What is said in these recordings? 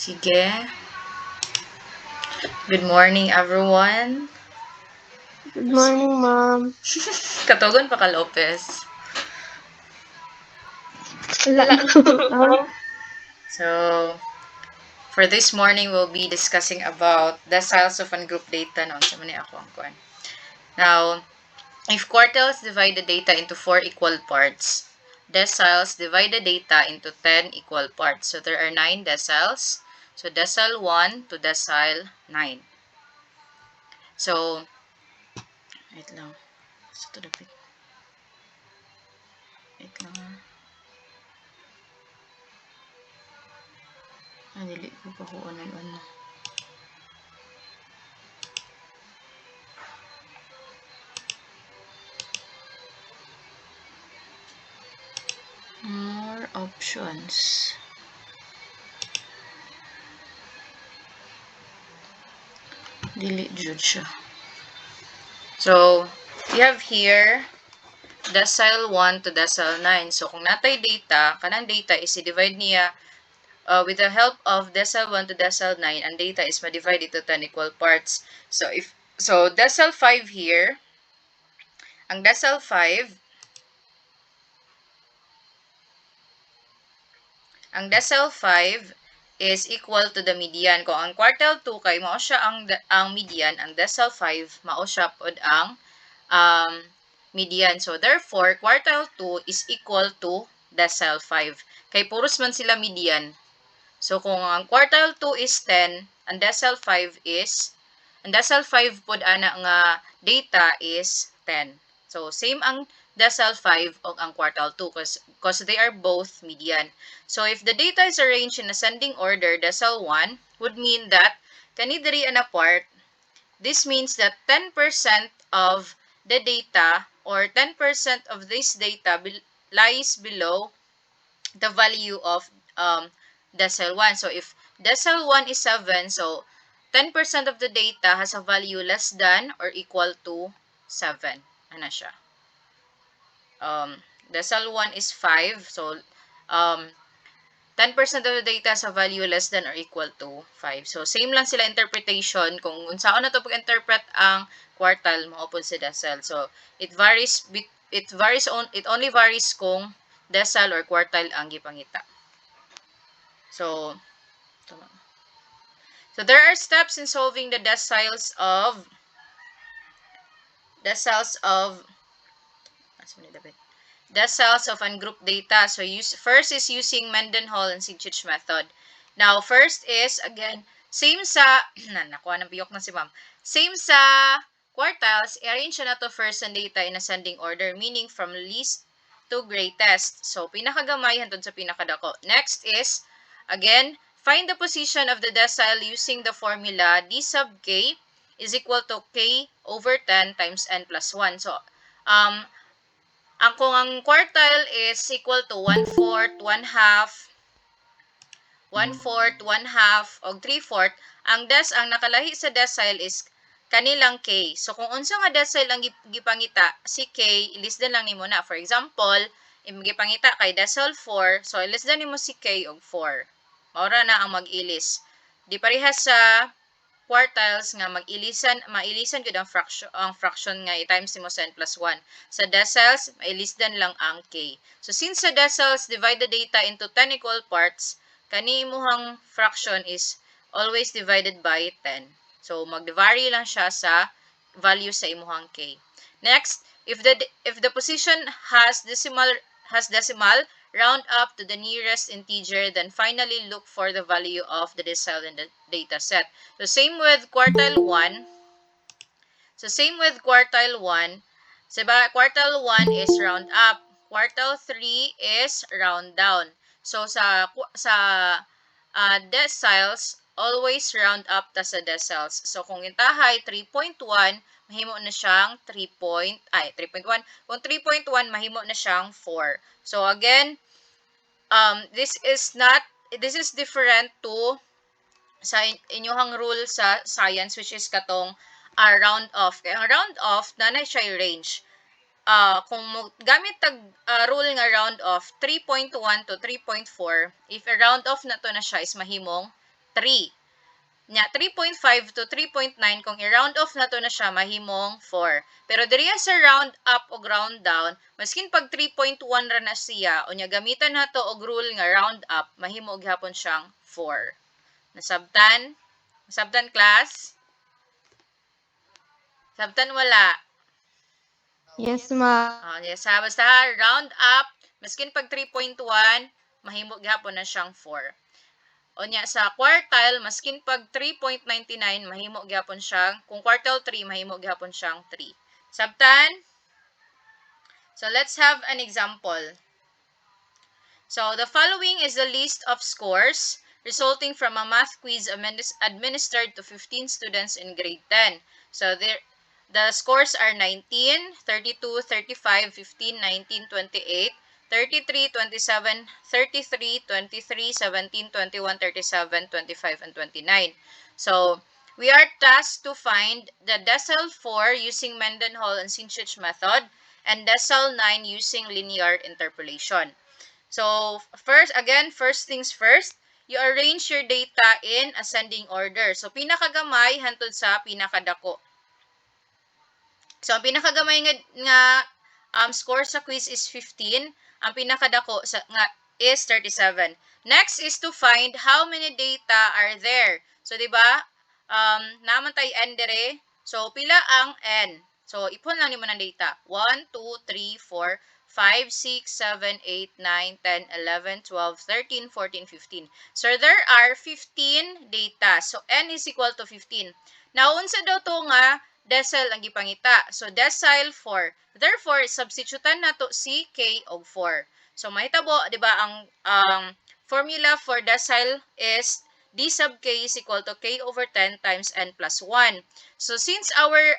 Sige. Good morning, everyone. Good morning, Ma'am. Katugon pa ka, Lopez. Wala. So, for this morning, we'll be discussing about deciles of ungroup data. No? Sa mani ako ang kuan. Now, if quartiles divide the data into 4 equal parts, deciles divide the data into 10 equal parts. So, there are 9 deciles. So, decile 1 to decile 9. So, wait lang. So, to the bit. Wait lang ha. Dili ko pa ko ano. More options. Dili jud siya. So, we have here decile 1 to decile 9. So, kung natay data, kanang data is i-divide niya with the help of decile 1 to decile 9, ang data is ma-divide into 10 equal parts. So, decile 5 here, ang decile 5, is equal to the median. Kung ang quartile 2 kay mao siya ang median, ang decile 5 mao siya pod ang median. So, therefore, quartile 2 is equal to decile 5. Kay puros man sila median. So, kung ang quartile 2 is 10, ang decile 5 pod ana nga data is 10. So, same ang decile 5 o ang quartile 2 because they are both median. So, if the data is arranged in ascending order, decile 1 would mean that kani diri ana part, this means that 10% of the data or 10% of this data lies below the value of decile 1. So, if decile 1 is 7, so 10% of the data has a value less than or equal to 7. Ano siya? Decile 1 is 5. So, 10% of the data has a value less than or equal to 5. So, same lang sila interpretation. Kung unsaon na to pag-interpret ang quartile, maupod sa decile. So, it only varies kung decile or quartile ang gipangita. So there are steps in solving the deciles of ungrouped data. So first is using Mendenhall and Sidgwick method. Now, first is again same sa nakuha ng biyok na si ma'am. Same sa quartiles, i-arrange na to first ang data in ascending order, meaning from least to greatest. So pinakagamay hangtod sa pinakadako. Next is again find the position of the decile using the formula d sub k is equal to k over 10 times n plus 1. So, kung ang quartile is equal to 1/4, 1/2, 1/4, 1/2, o 3/4, ang nakalahi sa decile is kanilang k. So, kung unsa nga decile ang gipangita, si k, ilis din lang nimo na. For example, gipangita kay decile 4, so ilis din nimo si k og 4. Maura na ang mag-ilis. Di parehas sa quartiles nga mailisan gud ang fraction nga i-times nimo sa n plus 1. Sa deciles, mailisdan lang ang k. So, since sa deciles divide the data into 10 equal parts, kani imuhang fraction is always divided by 10. So, mag-vary lang siya sa value sa imuhang k. Next, if the position has decimal, round up to the nearest integer, then finally look for the value of the decile in the data set. So, same with quartile 1. So, quartile 1 is round up. Quartile 3 is round down. So, sa deciles, always round up ta sa deciles. So, kung intahay 3.1, mahimo na siyang 3.1. Kung 3.1, mahimo na siyang 4. So, again, this is different to sa inyong rule sa science, which is katong round off. Kaya ang round off, nanay siya range. Kung gamit rule nga round off, 3.1 to 3.4, if i-round off na to na siya is mahimong 3. Nya 3.5 to 3.9 kung i-round off na to na siya mahimong 4. Pero diriya sa round up o round down, maskin pag 3.1 ra na siya, unya gamitan nato og rule nga round up, mahimo og gihapon siyang 4. Nasabtan? Nasabtan class? Sabtan wala. Yes, ma'am. Yes ha, basta round up, maskin pag 3.1, mahimo gihapon na siyang 4. Onya sa quartile, maskin pag 3.99, mahimo gyapon siyang, kung quartile 3, mahimo gyapon siyang 3. Sabtan? So let's have an example. So the following is the list of scores resulting from a math quiz administered to 15 students in grade 10. So the scores are 19, 32, 35, 15, 19, 28, 33, 27, 33, 23, 17, 21, 37, 25, and 29. So, we are tasked to find the decile 4 using Mendenhall and Sinchich method and decile 9 using linear interpolation. So, first things first, you arrange your data in ascending order. So, pinakagamay hantod sa pinakadako. So, ang pinakagamay nga score sa quiz is 15. Ang pinakadako nga is 37. Next is to find how many data are there. So, di ba? Naman tayo n dire. So, pila ang n? So, ipon lang nimo ng data. 1, 2, 3, 4, 5, 6, 7, 8, 9, 10, 11, 12, 13, 14, 15. So, there are 15 data. So, n is equal to 15. Now, unsa daw to nga decile ang gipangita. So, decile 4. Therefore, substitutan nato si k og 4. So, mahitabo, di ba, ang formula for decile is d sub k is equal to k over 10 times n plus 1. So, since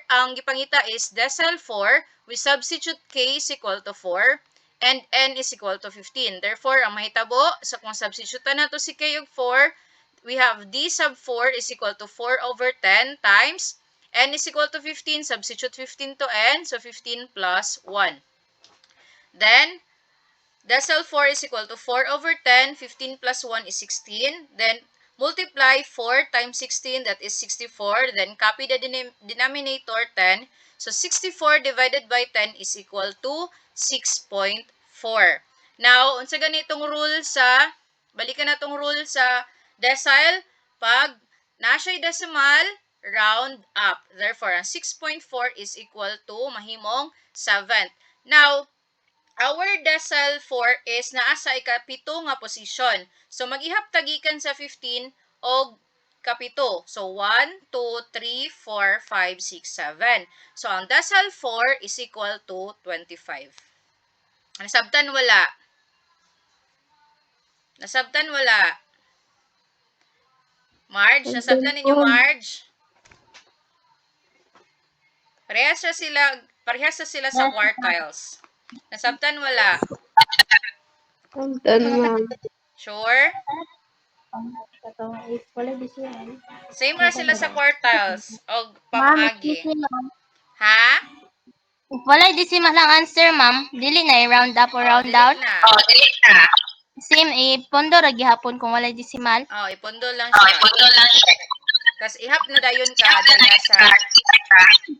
ang gipangita is decile 4, we substitute k is equal to 4 and n is equal to 15. Therefore, ang mahitabo, sa kung substitutan nato si k og 4, we have d sub 4 is equal to 4 over 10 times n is equal to 15, substitute 15 to n, so 15 plus 1. Then, decile 4 is equal to 4 over 10, 15 plus 1 is 16. Then, multiply 4 times 16, that is 64. Then, copy the denominator 10. So, 64 divided by 10 is equal to 6.4. Now, unsa ganitong rule balikan na tong rule sa decile, pag nasa'y decimal, round up. Therefore, ang 6.4 is equal to mahimong 7. Now, our decile 4 is naa sa ikapito nga posisyon. So, mag-ihap tagikan sa 15 og kapito. So, 1, 2, 3, 4, 5, 6, 7. So, ang decile 4 is equal to 25. Nasabtan wala. Nasabtan wala. Marge, nasabtan ninyo Marge? Parehas na sila sa quartiles. Nasabtan wala. Sabtan, ma'am. Sure? Same ra sila sa quartiles o pamagi. Ha? Walay decimal lang answer, ma'am. Dili na i-round up or round down. Dili na. Same pondo ra gihapon kung walay decimal. Ipondo lang siya. Kas ihap na dayon ka diha sa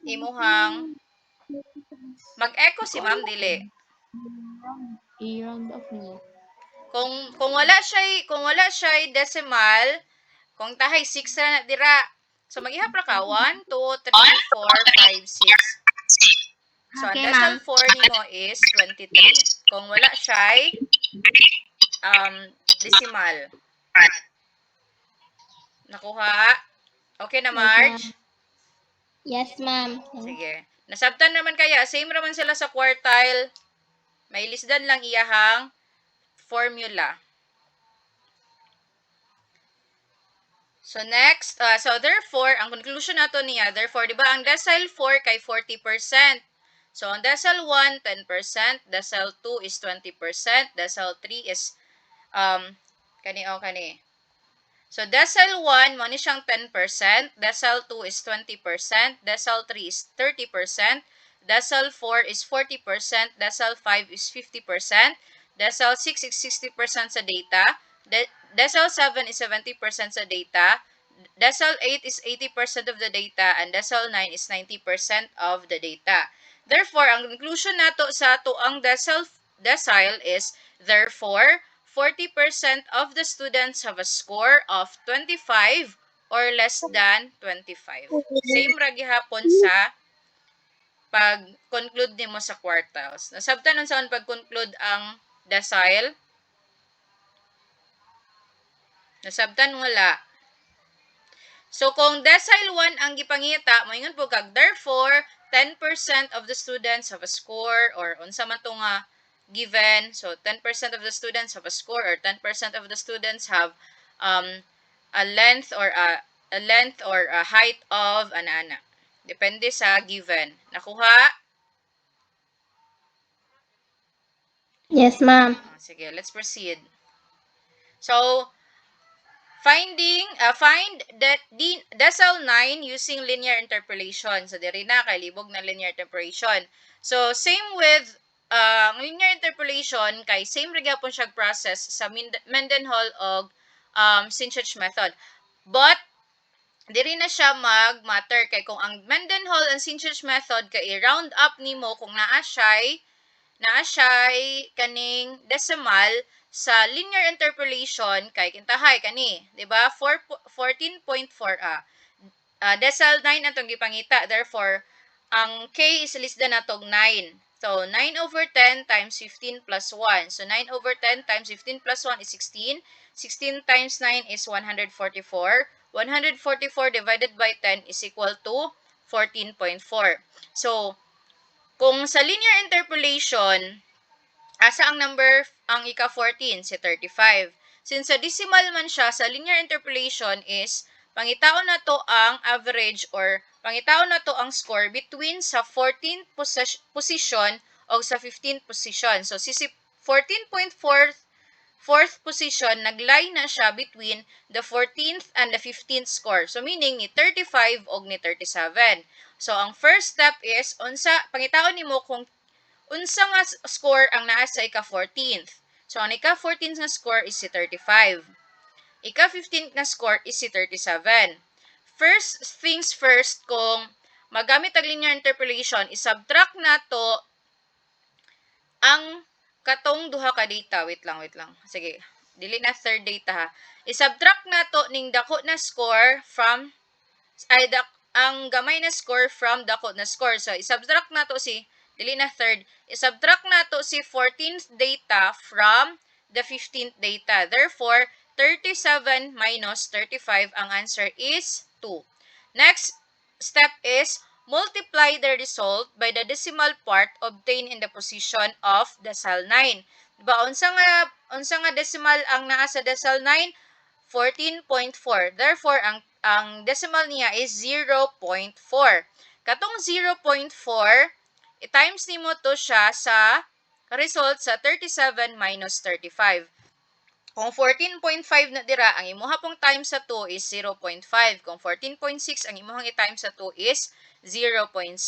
imuhang mag-echo si ma'am dili. I-round off niyo. Kung wala siya decimal, kung tahay 6 ra na dira. So mag-ihap ra ka 1 2 3 4 5 6. So ang Okay, decimal ma'am. 4 nimo is 23. Kung wala siya decimal. Nakuha? Okay na, Marge? Yes, ma'am. Sige. Nasabtan naman kaya. Same naman sila sa quartile. May lisdan lang iyahang formula. So, next. So, therefore, ang conclusion nato niya, therefore, di ba, ang decile 4 kay 40%. So, ang decile 1, 10%. Decile 2 is 20%. Decile 3 is, kani. So, decile 1, mo ni siyang 10%. Decile 2 is 20%. Decile 3 is 30%. Decile 4 is 40%. Decile 5 is 50%. Decile 6 is 60% sa data. Decile 7 is 70% sa data, Decile 8 is 80% of the data, and Decile 9 is 90% of the data. Therefore, ang conclusion nato sa tuang decile is, therefore, 40% of the students have a score of 25 or less than 25. Same ra gihapon sa pag-conclude nimo sa quartiles. Nasabtan nun saan pag-conclude ang decile? Nasabtan wala. So, kung decile 1 ang gipangita, moingon po kag, therefore, 10% of the students have a score, or unsa man to nga given. So, 10% of the students have a score, or 10% of the students have a length or a height of ana. Depende sa given. Nakuha? Yes, ma'am. Sige, let's proceed. So, find that decile 9 using linear interpolation. So, diri na kay libog na linear interpolation. So, same with linear interpolation, kay same rig gyapon siya process sa Mendenhall og Synchich method. But, diri na siya mag-matter kay kung ang Mendenhall and Synchich method kay i-round up nimo kung naa siya'y kaning decimal, sa linear interpolation kay kintahay kani, di ba? 14.4 decile 9 atong gipangita. Therefore, ang k is less than natog 9. So 9/10 times 15 plus 1. So 9/10 times 15 plus 1 is 16. 16 times 9 is 144. 144 divided by 10 is equal to 14.4. So, kung sa linear interpolation, asa ang number ang ika-14? Si 35. Since sa decimal man siya, sa linear interpolation is, pangitaon na to ang average or pangitaon na to ang score between sa 14th position o sa 15th position. So, si 14.4th position, naglay na siya between the 14th and the 15th score. So, meaning ni 35 o ni 37. So, ang first step is, pangitaon nimo kung unsa nga score ang naa sa ika-14th. So, ang ika-14th nga score is si 35. Ika-15th nga score is si 37. First things first, kung magamit ang linear interpolation, isubtract na to ang katong duha ka data. Wait lang. Sige, dili na third data ha. Isubtract na to ning dako na score from, ang gamay na score from dako na score. So, isubtract na to si, dili na third, isubtract na to si 14th data from the 15th data. Therefore, 37 minus 35, ang answer is 2. Next step is, multiply the result by the decimal part obtained in the position of decile 9. Diba, unsa nga decimal ang naa sa decile 9? 14.4. Therefore, ang decimal niya is 0.4. Katong 0.4, i-times nimo to siya sa result sa 37 minus 35. Kung 14.5 na dira, ang imuha pong times sa 2 is 0.5. Kung 14.6, ang imuhang i-times sa 2 is 0.6.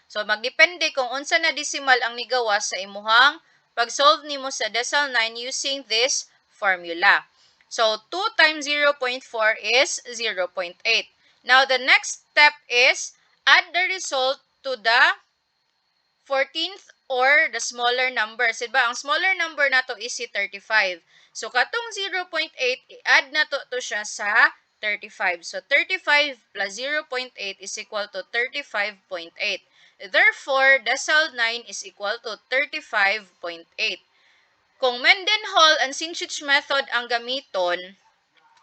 So, magdepende kung unsa na decimal ang nigawas sa imuhang pag-solve nimo sa decile 9 using this formula. So, 2 times 0.4 is 0.8. Now, the next step is, add the result to the 14th or the smaller number. Diba? Ang smaller number na to is si 35. So, katong 0.8, i-add na to siya sa 35. So, 35 plus 0.8 is equal to 35.8. Therefore, decile 9 is equal to 35.8. Kung Mendenhall and Synchich method ang gamiton,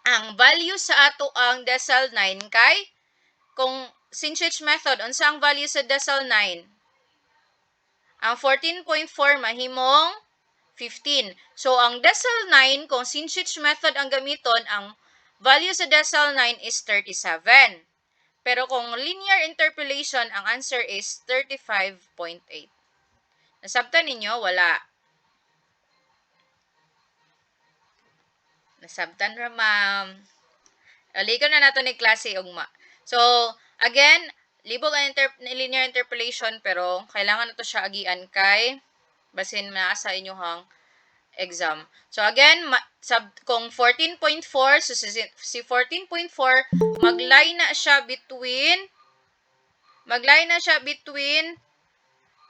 ang value sa ato ang decile 9 kay, kung Synchich method, unsa ang value sa decile 9? Ang 14.4 mahimong 15. So, ang decile 9, kung Synchich method ang gamiton, ang value sa decile 9 is 37. Pero kung linear interpolation, ang answer is 35.8. Nasabtan ninyo? Wala. Nasabtan ra, ma'am. Alikan na nato ni klase ugma. So, again, libog ang linear interpolation, pero kailangan na to siya agian kay basin na sa inyohang exam. So again, kung 14.4, so si 14.4, mag-lie na siya between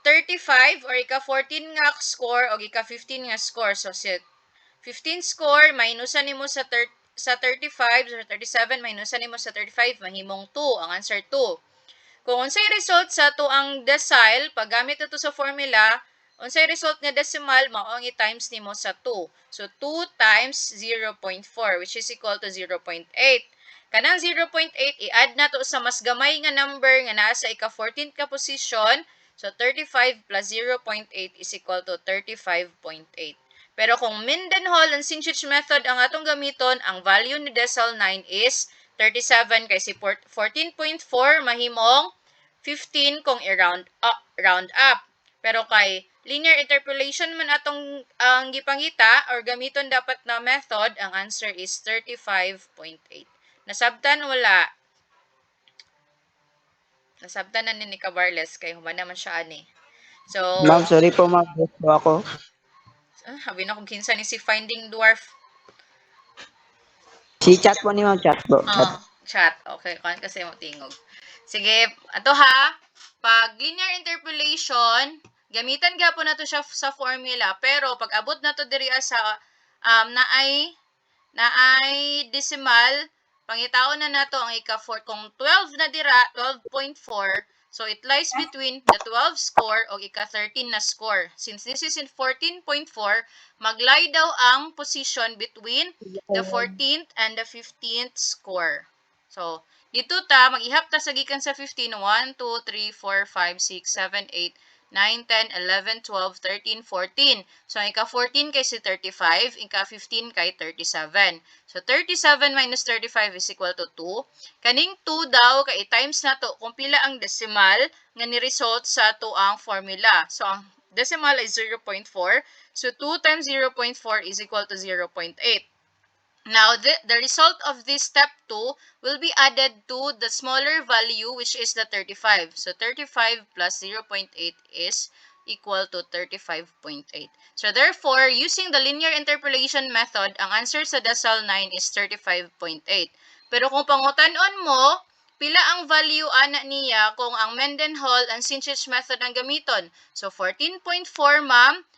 35 or ika 14 nga score o ika 15 nga score. So si 15 score minusan nimo sa 35 or 37 minusan nimo sa 35 mahimong 2, ang answer 2. Kung unsay result sa to ang decile, paggamit ito sa formula, unsay result nga decimal, mao ang i-times nimo sa 2. So 2 times 0.4 which is equal to 0.8. Kanang 0.8 i-add na to sa mas gamay nga number nga naa sa ika 14th ka position. So 35 plus 0.8 is equal to 35.8. Pero kung Mendenhall and Sinchich method ang atong gamiton, ang value ni decimal 9 is 37 kay si 14.4 mahimong 15 kung i-round round up. Pero kay linear interpolation man atong ang gipangita or gamiton dapat na method, ang answer is 35.8. Nasabtan wala. Nasabtan na ni Cabarles kay human naman siya ani. So, Ma'am, sorry po ma'am. Gusto ako. Habi na kung kinsa ni si Finding Dwarf. Si chat po ni ma'am, chat po. Chat. Okay, kan kasi mo tingog. Sige, ato ha. Pag linear interpolation, gamitan gyapon nato siya sa formula, pero pag abot nato diri sa naay decimal, pangitaon na nato ang ika-4 kung 12 na dira, 12.4. So it lies between the 12 score o ika-13 na score. Since this is in 14.4, mag-lie daw ang position between the 14th and the 15th score. So, dito ta, mag-ihap ta sa gikan sa 15, 1, 2, 3, 4, 5, 6, 7, 8, 9, 10, 11, 12, 13, 14. So, ang ika-14 kay si 35, ika-15 kay 37. So, 37 minus 35 is equal to 2. Kaning 2 daw, kay times na to, kung pila ang decimal nga ni-result sa to ang formula. So, ang decimal is 0.4. So, 2 times 0.4 is equal to 0.8. Now, the result of this step 2 will be added to the smaller value, which is the 35. So, 35 plus 0.8 is equal to 35.8. So, therefore, using the linear interpolation method, ang answer sa decimal 9 is 35.8. Pero kung pangutan-on mo, pila ang value ana niya kung ang Mendenhall and Sinchich method ang gamiton? So, 14.4, ma'am.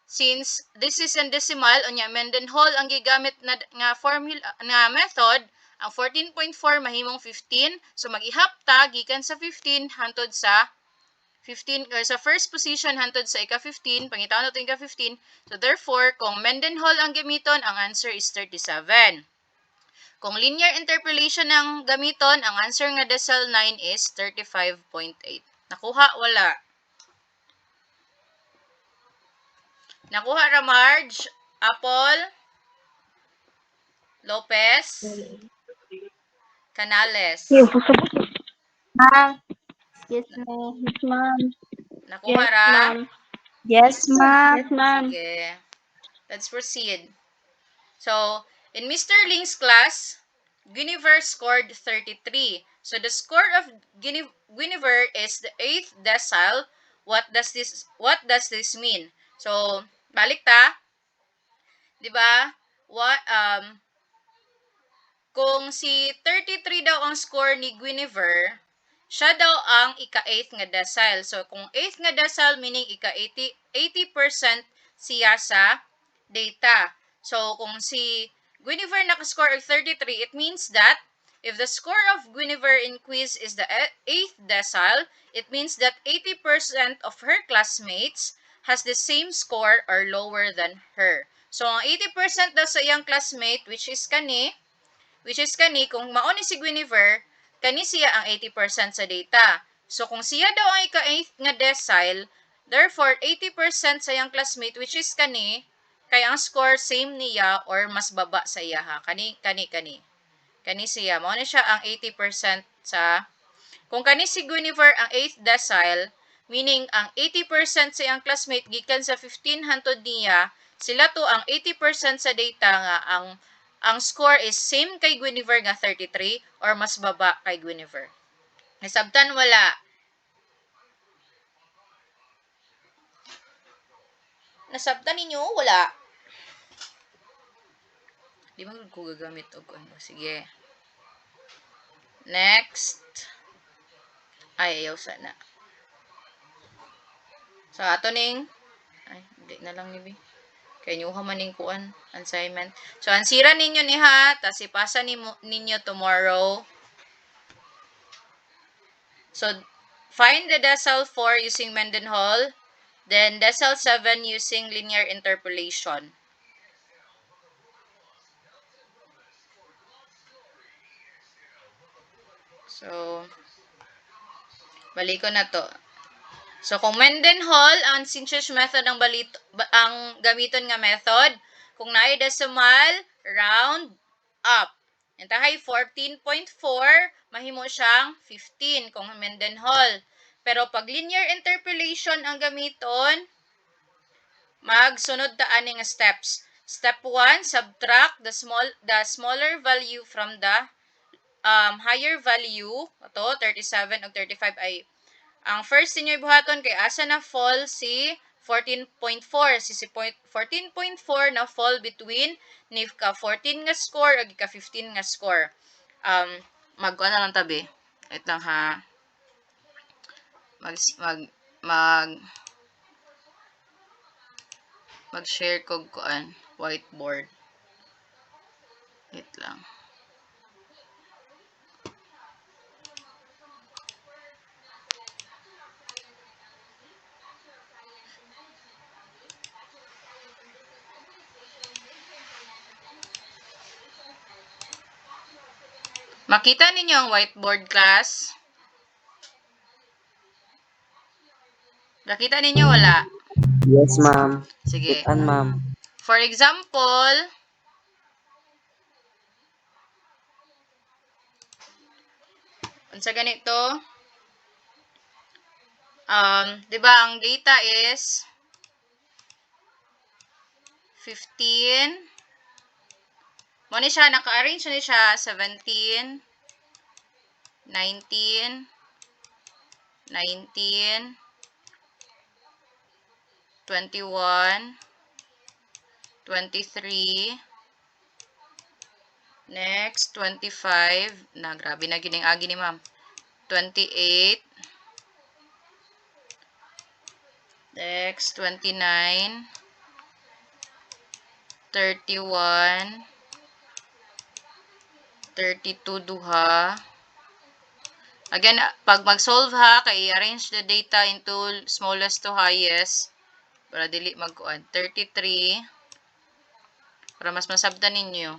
Since this is in decimal, unya Mendenhall ang gigamit na nga formula na method, ang 14.4 mahimong 15. So mag-ihap ta gikan sa 15 hangtod sa 15 or sa first position hangtod sa ika-15, pangitaon nato ika-15. So therefore, kung Mendenhall ang gamiton, ang answer is 37. Kung linear interpolation ang gamiton, ang answer nga decimal 9 is 35.8. Nakuha wala? Nakuha ra Marge, Apple, Lopez, Canales. Ma'am. Yes, ma'am. Yes, ma'am. Nakuha Yes, ra? ma'am. Yes, ma'am. Yes, ma'am. Sige. Let's proceed. So, in Mr. Ling's class, Guinevere scored 33. So, the score of Guinevere is the 8th decile. What does this mean? So, balik ta. 'Di ba? Kung si 33 daw ang score ni Guinevere, siya daw ang ika-8th nga decile. So, kung 8th nga decile, meaning ika-80% siya sa data. So, kung si Guinevere nakascore of 33, it means that if the score of Guinevere in quiz is the 8th decile, it means that 80% of her classmates has the same score or lower than her. So, ang 80% daw sa iyang classmate, which is kani, kung mauni si Guinevere, kani siya ang 80% sa data. So, kung siya daw ang ika-8th nga decile, therefore, 80% sa iyang classmate, which is kani, kay ang score same niya or mas baba sa iya ha. Kani siya. Mauni siya ang 80% sa... Kung kani si Guinevere ang 8th decile, meaning ang 80% sa iyang classmate gikan sa 15 hangtod niya, sila to ang 80% sa data nga ang score is same kay Guinevere nga 33 or mas baba kay Guinevere. Nasabtan wala. Nasabtan ninyo wala. Di man ko gagamit og ano. Sige. Next. Ay, ayaw sana. So, ato ning ay, hindi na lang nibi. Kay nyuha man ning kuan assignment. So, ansira ninyo ni ha, tas ipasa ninyo tomorrow. So, find the decile 4 using Mendenhall, then decile 7 using linear interpolation. So, balik ko na to. So, kung Mendenhall, ang Synchich method ang gamiton nga method, kung naay decimal, round up. Entahay 14.4, mahimo siyang 15 kung Mendenhall. Pero pag linear interpolation ang gamiton, magsunod ta ani nga steps. Step 1, subtract the smaller value from the higher value. Ito, 37 o 35 ay ang first ninyo ibuhaton kay asa na fall si 14.4. Si 14.4 na fall between ni ka 14 nga score ug ka 15 nga score. Mag-ano lang tabi. Wait lang ha. Mag-share ko kuan whiteboard. Wait lang. Makita ninyo ang whiteboard, class? Nakita ninyo wala? Yes, ma'am. Sige. Kitaan, ma'am. For example, unsa ganito? 'Di ba ang data is 15. Mo ni siya naka-arrange ni siya 17, 19, 19, 21, 23, next 25, na grabe na gining agi ni ma'am. 28, next 29, 31, 32 duha. Again, pag mag-solve ha, kay arrange the data into smallest to highest para dili mag-kuan. 33 para mas masabtan ninyo.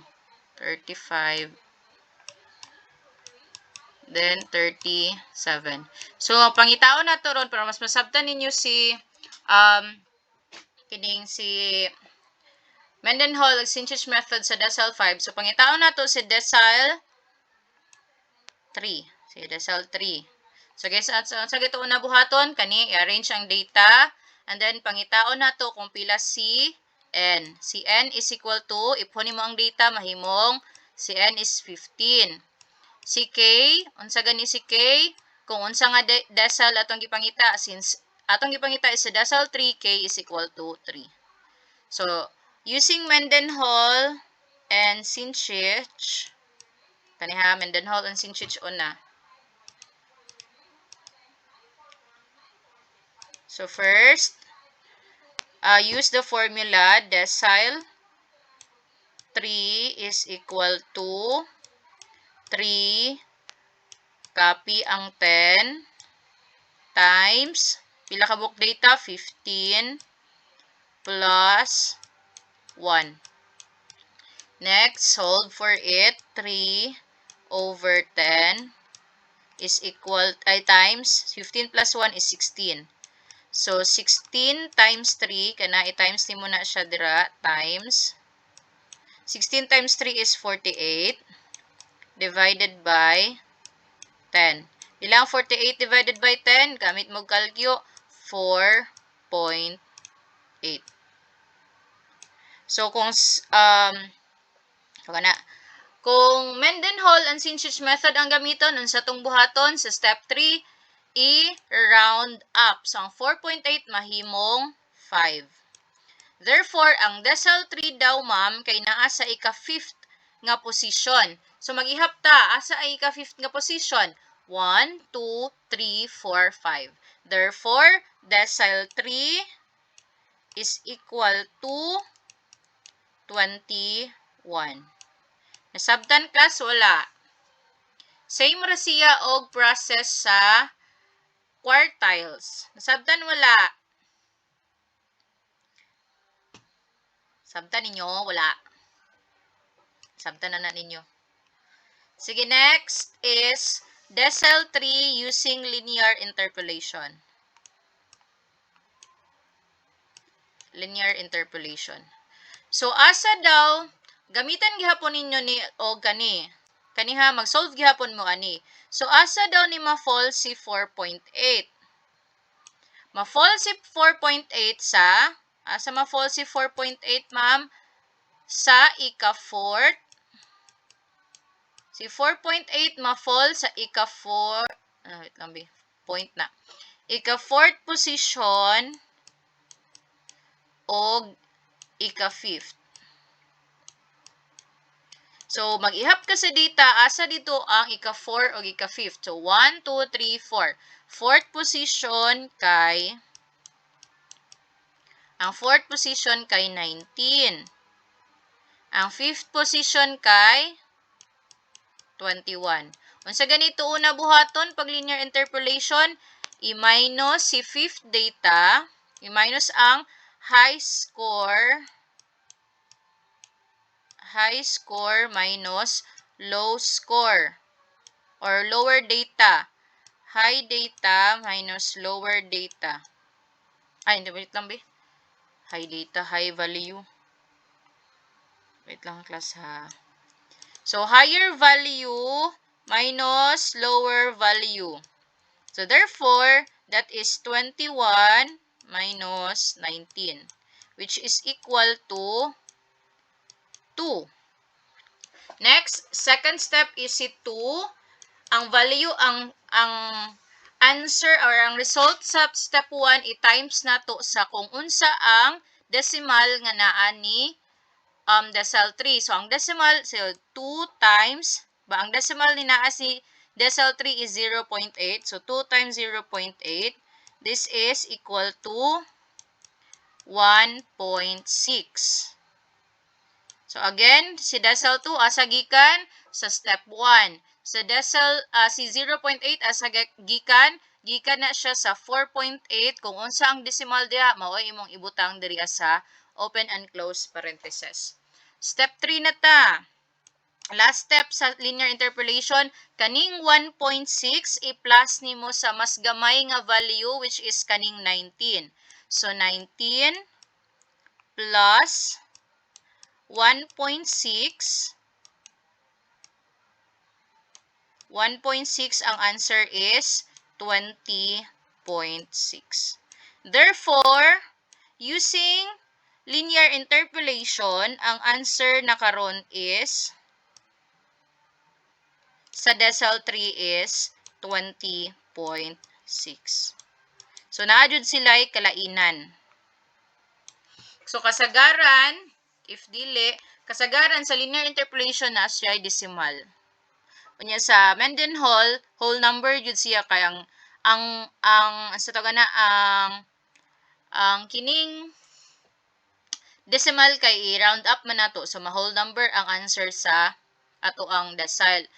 35 then 37. So, pangitaon na to ron para mas masabtan ninyo si kining si Mendenhall Synchich method sa decile 5. So, pangitaon na to si decile 3. Si decile 3. So, guys, sa gito una buhaton, kani i-arrange ang data. And then, pangitaon na to kung pila si n. Si n is equal to, ipunin mo ang data, mahimong, si n is 15. Si k, unsa gani si k? Kung unsa nga decile atong gipangita, since atong gipangita is si decile 3, k is equal to 3. So, using Mendenhall and Synchich, kaniha, Mendenhall and Synchich una. So, first, use the formula decile 3 is equal to 3 copy ang 10 times, pila ka book data? 15 plus 1. Next, solve for it. 3 over 10 is equal, times 15 plus 1 is 16. So, 16 times 3, kana i-times ni mo na siya dira, times 16 times 3 is 48 divided by 10. Ilang 48 divided by 10? Gamit mo kalkyo, 4.8. So, kung Mendenhall and Synchich method ang gamiton, unsa tong buhaton sa step 3, i-round up. So, ang 4.8 mahimong 5. Therefore, ang decile 3 daw, ma'am, kay naa sa ika-5th nga position. So mag-ihap ta, asa ay ika-fifth nga position? 1, 2, 3, 4, 5. Therefore, decile 3 is equal to 21. Nasabtan class, wala. Same ra siya og process sa quartiles. Nasabtan, wala. Sabtan ninyo, wala. Sabtan na ninyo. Sige, next is decile 3 using linear interpolation. Linear interpolation. So, asa daw, gamitan gihapon ninyo ni o gani. Kaniha, mag-solve gihapon mo ani. So, asa daw ni ma-fall si 4.8? Ma-fall si 4.8 sa, asa ma-fall si 4.8, ma'am? Sa ika-4. Si 4.8 ma-fall sa ika-4. Wait lang, point na. Ika-4th position o ika-5th. So, mag-ihap ka sa data, asa dito ang ika-4 o ika-5th. So, 1, 2, 3, 4. 4th position kay, ang 4th position kay 19. Ang 5th position kay 21. Unsa ganito una buhaton pag linear interpolation, i-minus si 5th data, i-minus ang high score minus low score or lower data. High data minus lower data. Ay, hindi, wait lang, be. High data, high value. Wait lang, class, ha. So, higher value minus lower value. So, therefore, that is 21 minus 19, which is equal to 2. Next, second step is si 2. Ang value, ang answer or ang result sa step 1, i-times na to sa kung unsa ang decimal nga naa ni decile 3. So, ang decimal, so 2 times, ang decimal ni naa si decile 3 is 0.8. So, 2 times 0.8, this is equal to 1.6. So, again, si decile 2, asa gikan sa step 1. Sa decile, si 0.8, asa gikan na siya sa 4.8. Kung unsa ang decimal diha, maoy imong ibutang diri sa open and close parenthesis. Step 3 na ta. Last step sa linear interpolation, kaning 1.6 i-plus nimo sa mas gamay nga value which is kaning 19. So 19 plus 1.6. 1.6 ang answer is 20.6. Therefore, using linear interpolation, ang answer na karon is sa decile 3 is 20.6. So, naadjud sila'y kalainan. So, kasagaran, if dili, kasagaran sa linear interpolation na siya ay decimal. Unya sa Mendenhall, whole number jud siya kay ang sa taga na ang kining decimal kay i-round up man nato so ma-whole number ang answer sa ato ang decile.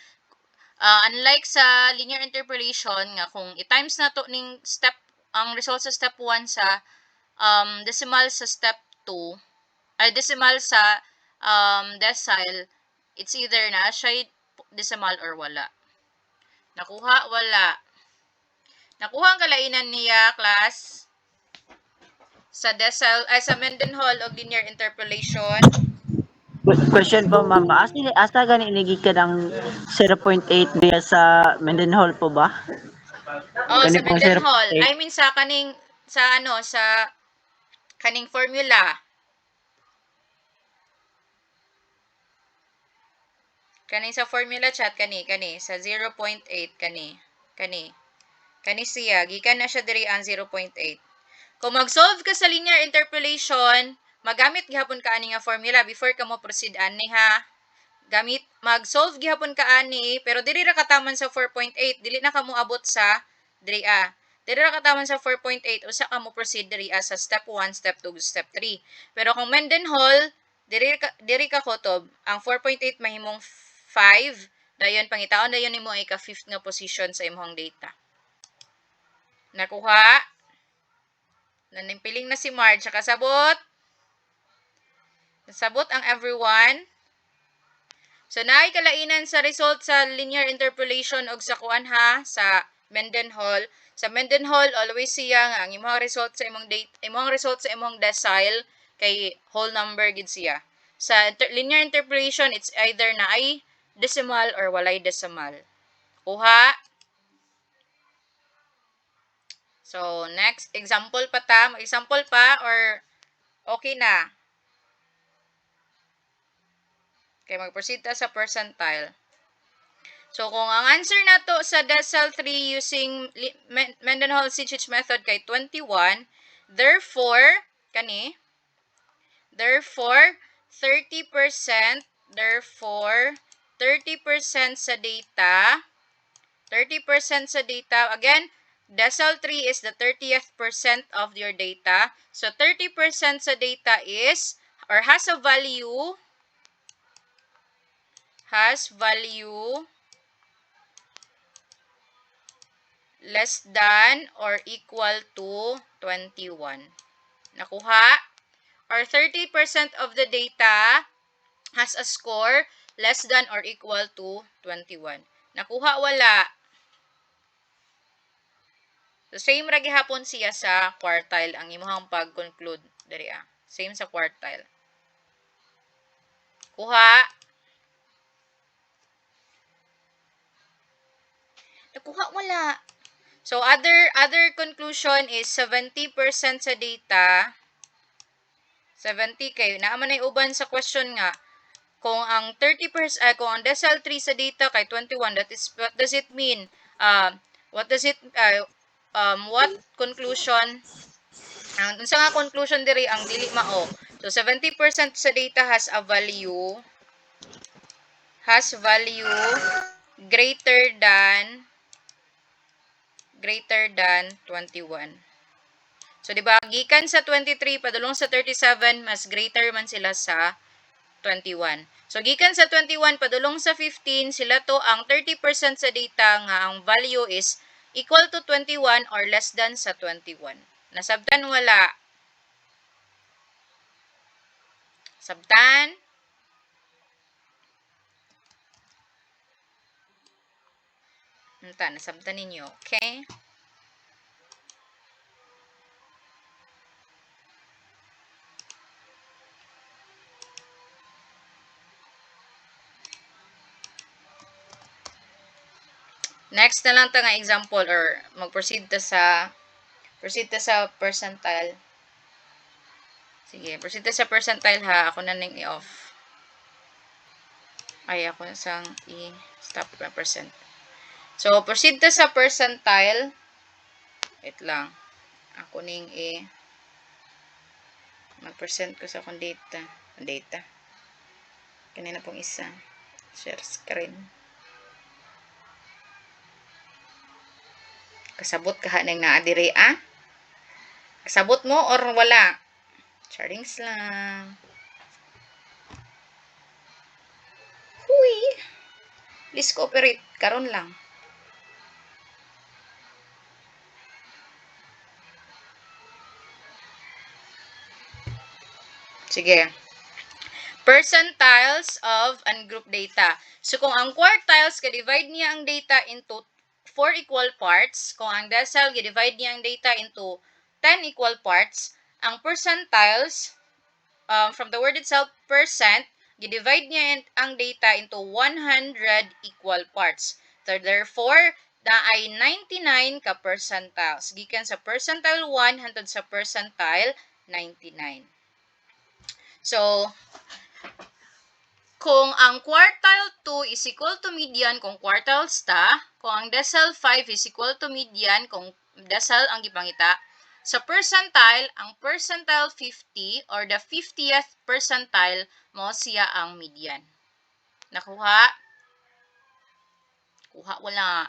Unlike sa linear interpolation nga kung i-times nato ning step ang result sa step 1 sa decimal sa step 2 ay decimal sa decile, it's either na siya decimal or wala. Nakuha, wala. Nakuha ang kalainan niya, class, sa decile, ay sa Mendenhall o linear interpolation. Question po, ma'am. Asa gani nigikan ang 0.8 diya sa Mendenhall po ba? Oh, Kani sa pong Mendenhall. 0.8. I mean sa kaning sa kaning formula. Kani sa formula chat kani sa 0.8 kani siya gikan na siya diri ang 0.8. Kung mag-solve ka sa linear interpolation, magamit gihapon ka ani nga formula before ka mo proceed ani ha. mag-solve gihapon ka ani, pero dili ra kataman sa 4.8, dili na ka mo abot sa diri a. Dili ra kataman sa 4.8, usa ka mo proceed diri sa step 1, step 2, step 3. Pero kung Mendenhall, diri ka kotob, ang 4.8 mahimong 5, dayon pangitaon dayon nimo ay ka-5th nga position sa imong data. Nakuha? Nanimpiling na si Marge. Kasabot? Nasabot ang everyone? So, naay kalainan sa result sa linear interpolation og sa kuan ha, sa Mendenhall. Sa Mendenhall, always siya nga ang imong result sa imong decile kay whole number gid siya. Sa linear interpolation, it's either naay decimal or walay decimal. Kuha? So, next, example pa ta. Mag-example pa or okay na? Okay, mag-proceed ta sa percentile. So, kung ang answer nato sa decile 3 using Mendenhall-Cichich method kay 21, therefore, 30% sa data, again, decile 3 is the 30th percent of your data. So, 30% sa data is, or has value less than or equal to 21. Nakuha? Or 30% of the data has a score less than or equal to 21. Nakuha? Wala. So, same ra gihapon siya sa quartile ang imong pag-conclude diri ah. Same sa quartile. Kuha? Nakuha? Wala. So, other conclusion is 70% sa data. 70 kayo. Naaman ay uban sa question nga. Kung ang 30%, kung ang decile 3 sa data kay 21, that is, what does it mean? What conclusion? Unsa nga conclusion diri ang dili mao. So, 70% sa data has value greater than 21. So, di ba, gikan sa 23, padulong sa 37, mas greater man sila sa 21. So, gikan sa 21, padulong sa 15, sila to ang 30% sa data nga ang value is equal to 21 or less than sa 21. Nasabtan? Wala. Sabtan? Nasabtan ninyo. Okay? Next na lang ta nga example or mag-proceed ta sa percentile. Sige, proceed ta sa percentile ha. Ako na ning i-off. Ay, ako na sang i-stop na percent. So, proceed ta sa percentile. Wait lang. Ako ning mag-percent ko sa akong data. Kanina pong isa. Share screen. Kasabot ka nang naadiri Kasabot mo or wala? Charings lang. Huy! Please cooperate. Karon lang. Sige. Percentiles of ungrouped data. So, kung ang quartiles, ka-divide niya ang data into 4 equal parts. Kung ang decile, ka-divide niya ang data into 10 equal parts. Ang percentiles, from the word itself, percent, i-divide niya ang data into 100 equal parts. So, therefore, na ay 99 ka percentiles. Gikan sa percentile 1 hangtod sa percentile 99. So, kung ang quartile 2 is equal to median kung quartiles ta, kung ang decile 5 is equal to median kung decile ang gipangita, sa percentile, ang percentile 50 or the 50th percentile mo siya ang median. Nakuha? Kuha wala.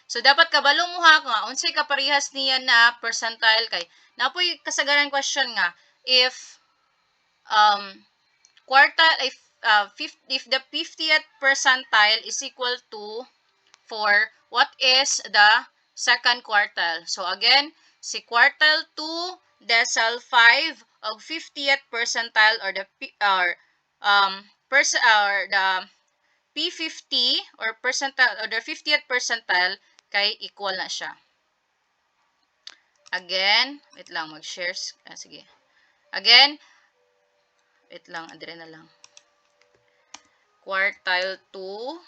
So, dapat kabalo mo ha, kung unsay kaparehas niya na percentile kay, napoy kasagaran question nga, if, quartile, if the 50th percentile is equal to 4, what is the second quartile? So, again, si quartile 2, decile 5, of 50th percentile or the, the P50 or percentile or the 50th percentile kay equal na siya. Again, wait lang, mag-share. Sige. Again, wait lang, adre na lang. Quartile 2,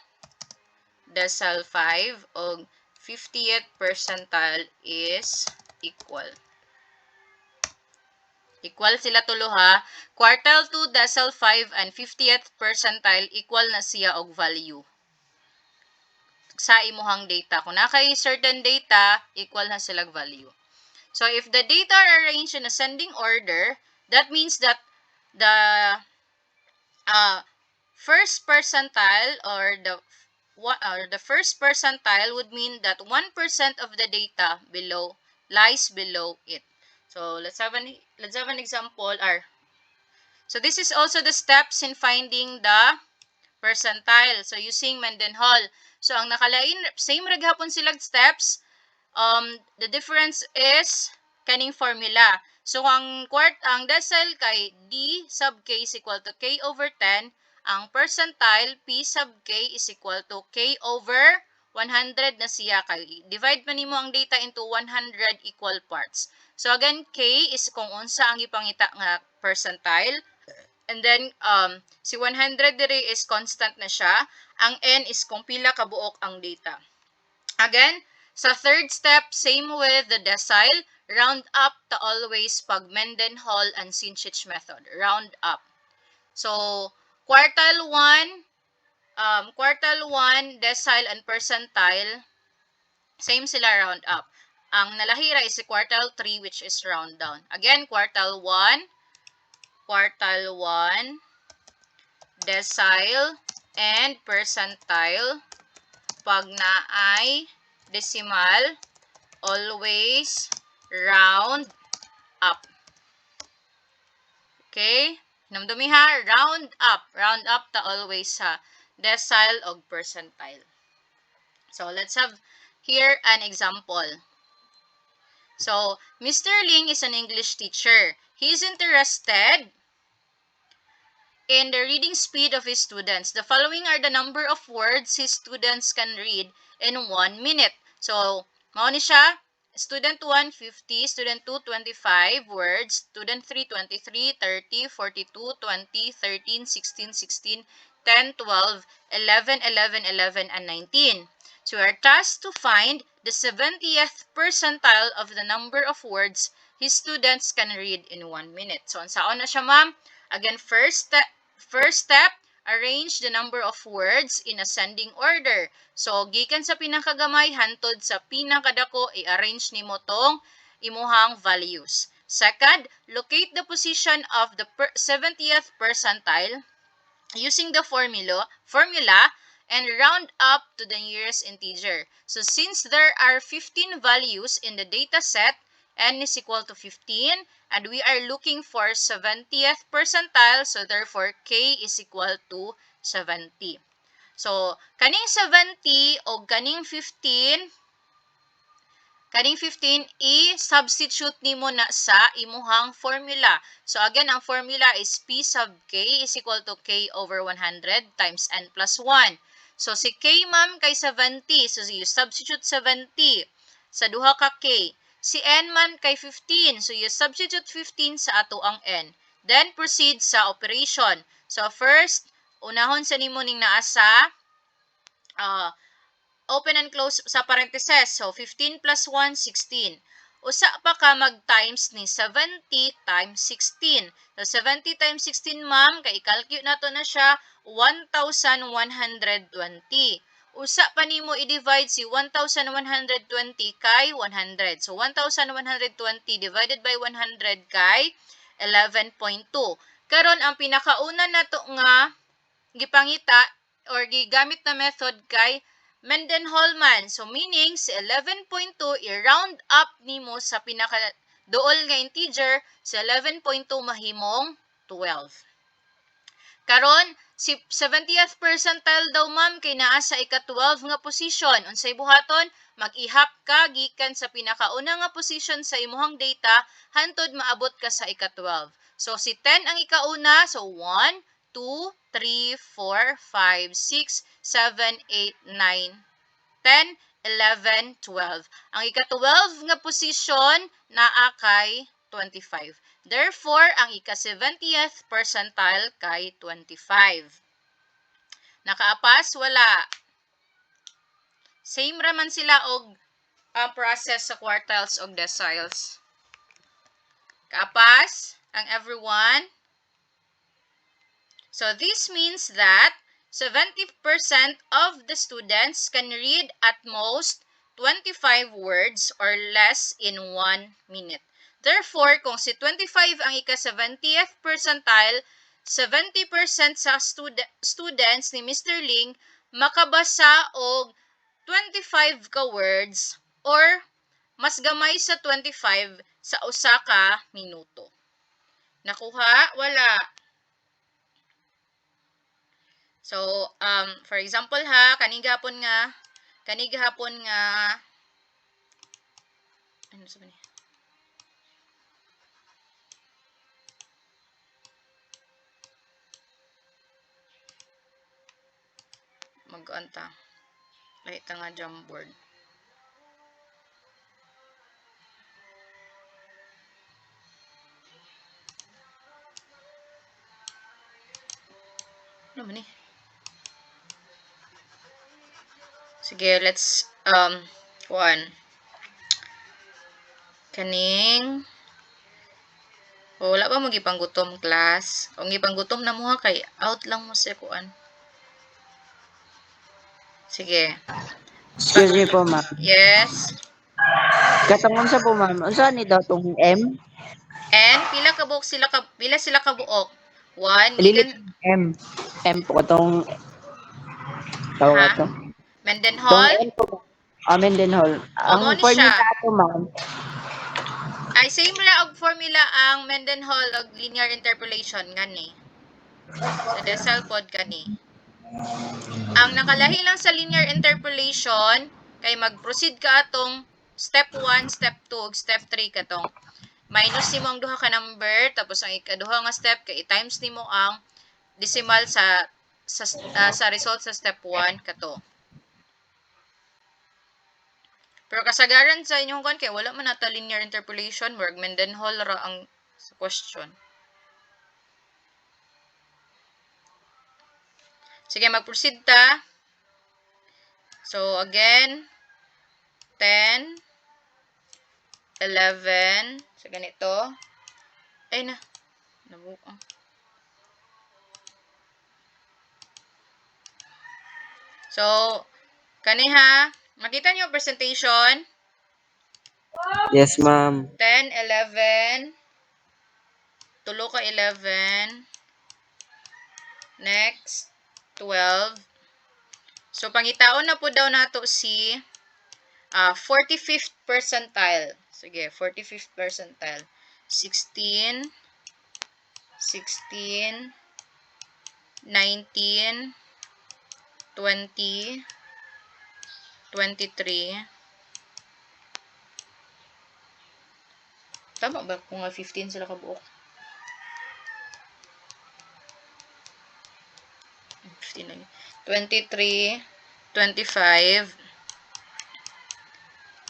decile 5, o 50th percentile is equal. Equal sila tulo ha. Quartile 2, decile 5, and 50th percentile equal na siya og value sa imuhang data. Kung nakay certain data, equal na sila value. So, if the data are arranged in ascending order, that means that the first percentile or the first percentile would mean that 1% of the data lies below it. So, let's have an example. So, this is also the steps in finding the percentile. So, using Mendenhall. So, ang nakalain, same raghapon silang steps. The difference is kaning formula. So, ang decile kay D sub K is equal to K over 10. Ang percentile, P sub K is equal to K over 100 na siya. Kay divide man nimo ang data into 100 equal parts. So, again, K is kung unsa ang ipangita nga percentile. And then, si 100 diri is constant na siya. Ang N is kung pila kabuok ang data. Again, sa third step, same with the decile, round up ta always pag Mendenhall and Sinchich method. Round up. So, quartile 1, decile, and percentile, same sila round up. Ang nalahira is si quartile 3 which is round down. Again, quartile 1, decile, and percentile, pag naay decimal, always round up. Okay? Namdumi ha, round up. Round up ta always sa decile o percentile. So, let's have here an example. So, Mr. Ling is an English teacher. He is interested in the reading speed of his students. The following are the number of words his students can read in 1 minute. So, mao ni siya. Student 1, 50. Student 2, 25 words. Student 3, 23, 30, 42, 20, 13, 16, 16, 10, 12, 11, 11, 11, and 19. So, we are tasked to find the 70th percentile of the number of words his students can read in 1 minute. So, saan na siya, ma'am? Again, first step, arrange the number of words in ascending order. So, gikan sa pinakagamay, hantod sa pinakadako, i-arrange nimo tong imuhang values. Second, locate the position of the 70th percentile using the formula and round up to the nearest integer. So, since there are 15 values in the data set, N is equal to 15, and we are looking for 70th percentile, so therefore, K is equal to 70. So, kaning 70 o kaning 15, i-substitute nimo na sa imuhang formula. So, again, ang formula is P sub K is equal to K over 100 times N plus 1. So, si K, ma'am, kay 70. So, you substitute 70 sa duha ka K. Si N man kay 15. So, you substitute 15 sa ato ang N. Then, proceed sa operation. So, first, unahon sa nimo ning naa sa open and close sa parentheses. So, 15 plus 1, 16. Usa pa ka mag-times ni 70 times 16. So, 70 times 16, ma'am, kay i-calculate nato na siya, 1,120. Usa pa nimo i-divide si 1,120 kay 100. So, 1,120 divided by 100 kay 11.2. Karon ang pinakauna nato nga gipangita or gigamit na method kay Mendenhall man. So meaning si 11.2 i-round up nimo sa pinaka duol nga integer, si 11.2 mahimong 12. Karon si 70th percentile daw ma'am kay naa sa ika-12 nga position. Unsay buhaton? Mag-ihap ka gikan sa pinakauna nga position sa imuhang data hantod maabot ka sa ika-12. So si 10 ang ikauna, so 1 2 3 4 5 6 7 8 9 10 11 12. Ang ika-12 nga posisyon naa kay 25. Therefore, ang ika-70th percentile kay 25. Nakaapas? Wala. Same raman sila og process sa quartiles og deciles. Kaapas ang everyone. So this means that 70% of the students can read at most 25 words or less in 1 minute. Therefore, kung si 25 ang ika-70th percentile, 70% sa students ni Mr. Ling makabasa og 25 ka words or mas gamay sa 25 sa usa ka minuto. Nakuha? Wala. So, for example ha, kanigahapon nga, ano sabi niya? Mag-anta. Lahit nga Jamboard. Ano ba ni? Sige, let's, kuan. Kaning, wala pa magipanggutom class. Kung gipanggutom na mo ha, kay out lang mo sa kuan. Sige. Excuse me po, ma'am. Yes. Katong unsa po, ma'am? Unsa ni daw tong M? And pila sila ka buok? 1, Dili gikan M. M po katong tawag ha? ato. Tong Mendenhall? M po. Amen din hall. Mo Ang ni formula siya. ato, ma'am. Ay same ra og formula ang Mendenhall og linear interpolation gani. Sa decile pod kani. Ang nakalahi lang sa linear interpolation kay mag-proceed ka atong step 1, step 2, ug step 3 katong minus nimo ang duha ka number tapos ang ikaduha nga step kay i-times nimo ang decimal sa result sa step 1 kato. Pero kasagaran sa inyong kan kay wala man nata linear interpolation, work Mendenhall ra ang sa question. Sige, mag-proceed ta. So, again, 10, 11, sa ganito. Ay na, nabuo. So, kaniha, makita niyo presentation? Yes, ma'am. 10, 11, tulo ka 11, next, 12. So, pangitaon na po daw nato si 45th percentile. Sige, 45th percentile. 16, 19, 20, 23. Tama ba kung 15 sila kabuok? 15 lang. 23, 25,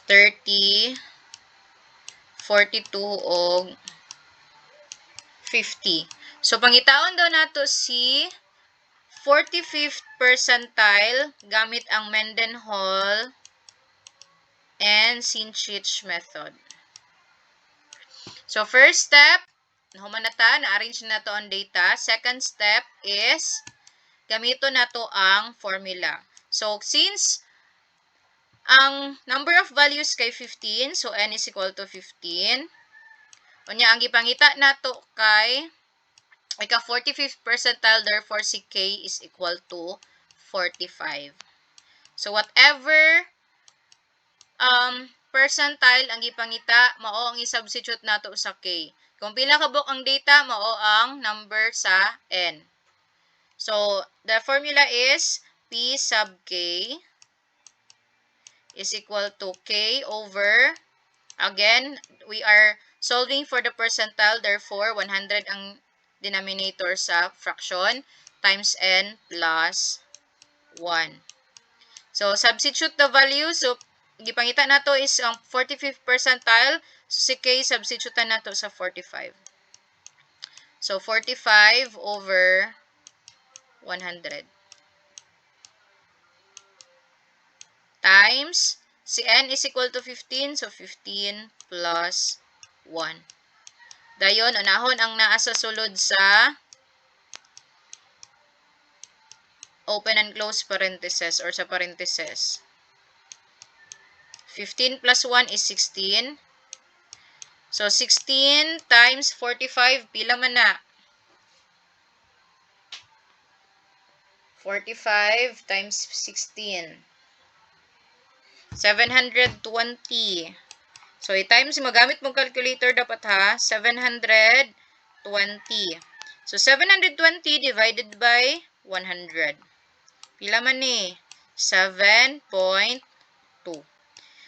30, 42, o 50. So, pangitaon daw nato si 45th percentile gamit ang Mendenhall and Sinchich method. So, first step, nahuman na ta, na-arrange na to ang data. Second step is, gamito na to ang formula. So, since ang number of values kay 15, so n is equal to 15. Unya, ang gipangita na to kay, ika 45th percentile, therefore si K is equal to 45. So whatever percentile ang gipangita, mao ang i-substitute nato sa K. Kung pila kabuk ang data, mao ang number sa N. So the formula is P sub K is equal to K over, again, we are solving for the percentile, therefore 100 ang denominator sa fraction, times N plus 1. So substitute the value. So gipangita nato is ang 45th percentile. So si K substitute nato sa 45. So 45 over 100 times si N is equal to 15. So 15 plus 1. Dayon, unahon ang naa sa sulod sa open and close parentheses or sa parentheses. 15 plus 1 is 16. So 16 times 45, pila man na? 45 times 16. 720. So, i-times, magamit mong calculator dapat ha, 720. So, 720 divided by 100. Pila man ni? 7.2.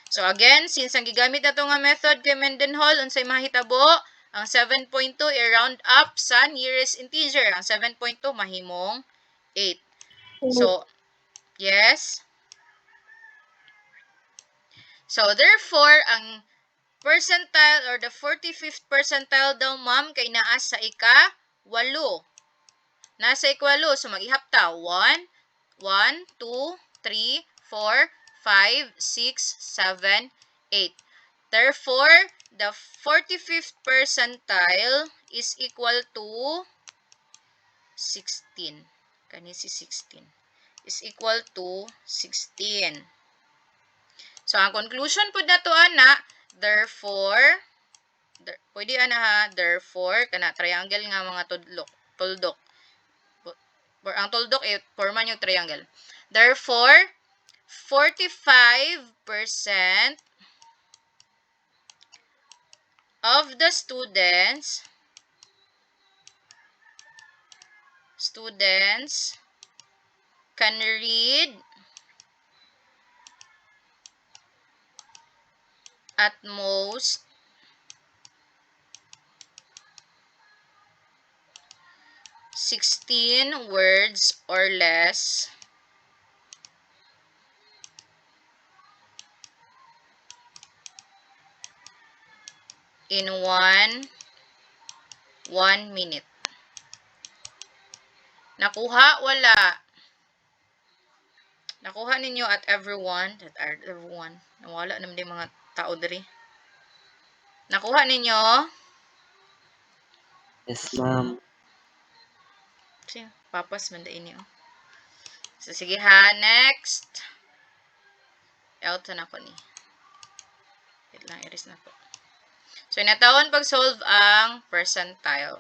So, again, since ang gigamit na ito nga method kay Mendenhall, unsay mahitabo, ang 7.2 i-round up sa nearest integer. Ang 7.2 mahimong 8. So, yes. So, therefore, ang percentile or the 45th percentile daw, ma'am, kay naa sa ika-8. Nasa ika-8. So, mag-ihap ta. 1, 2, 3, 4, 5, 6, 7, 8. Therefore, the 45th percentile is equal to 16. Kani si 16. Is equal to 16. So, ang conclusion po na to, ana, therefore, pwede ana ha, therefore, kana triangle nga mga tuldok. Ang tuldok, forman yung triangle. Therefore, 45% of the students can read at most 16 words or less in 1 minute. Nakuha? Wala. Nakuha ninyo at everyone. Nawala naman din mga tao diri. Nakuha ninyo? Yes, ma'am. Sige, papas man dain niyo. So, sige ha. Next. Out na ko ni. Wait lang, iris na po. So, inatawan pag-solve ang percentile.